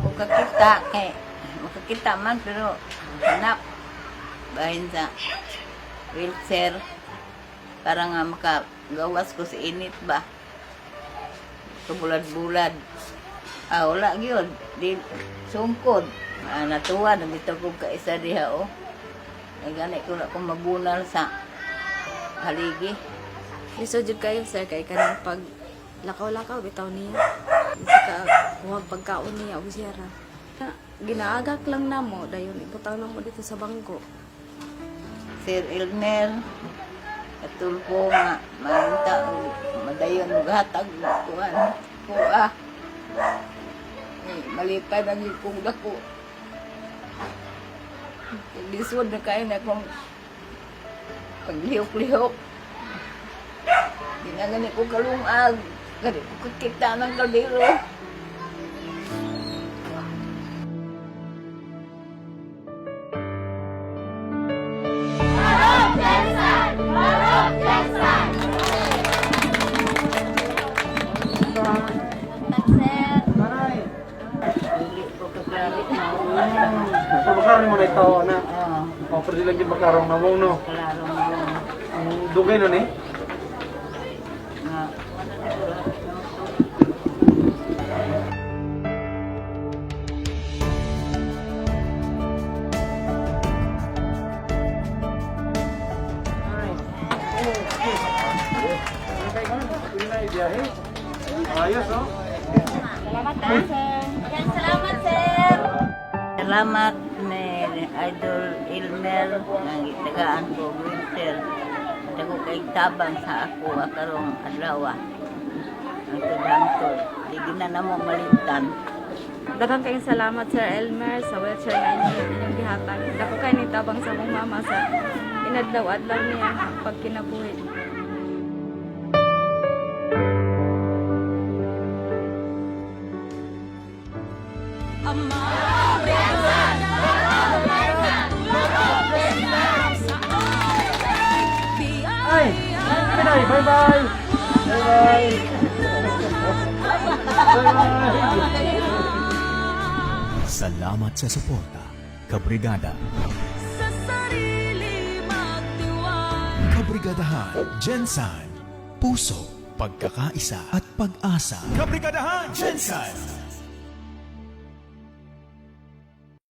ko kakita kay makakita man pero hanap bahin sa wheelchair para nga makagawas ko sa init ba. Kabulad-bulad. Wala gyud di sungkod. Natuwa nabitaw ko ka isa diha o. Ay gani ko na kung mabunal sa haligi. Lisod jud kayo sir kay kanang pag lakaw-lakaw bitaw niya. Saka huwag pagkaon niya og siyara. Ginaagak lang namo dayon ibutang namo dito sa bangko. Sir Elmer, katulpo nga, mahinta, madayon, hatag, kuhan, kuha. Malipay na yung kong dako. Lisod na kayo na kung paglihok-lihok. Ginagani ko kalungag, gani ko kakita ng kaldero. Pagkakarong mo na ito, na? O, pwede lang yung pagkarong na mo, no? Kalarong mo. Ang dugay na ni? Ayos, no? Salamat, sir. Salamat ni Idol Elmer ng itagaan ko winter. Ako kay tabang sa ako karong adlaw. Ang tudangtod. Di na namo malimtan. Daghang kayong salamat Sir Elmer sa wheelchair nga inyong gihatag. Dako kay ni tabang sa mong mama sa inadlaw-adlaw niya pagkinabuhi. Ay! Pinay! Bye-bye! Bye-bye! Bye-bye! Salamat sa suporta, Kabrigada. Kabrigadahan, Gensan, puso, pagkakaisa at pag-asa. Kabrigadahan, Gensan.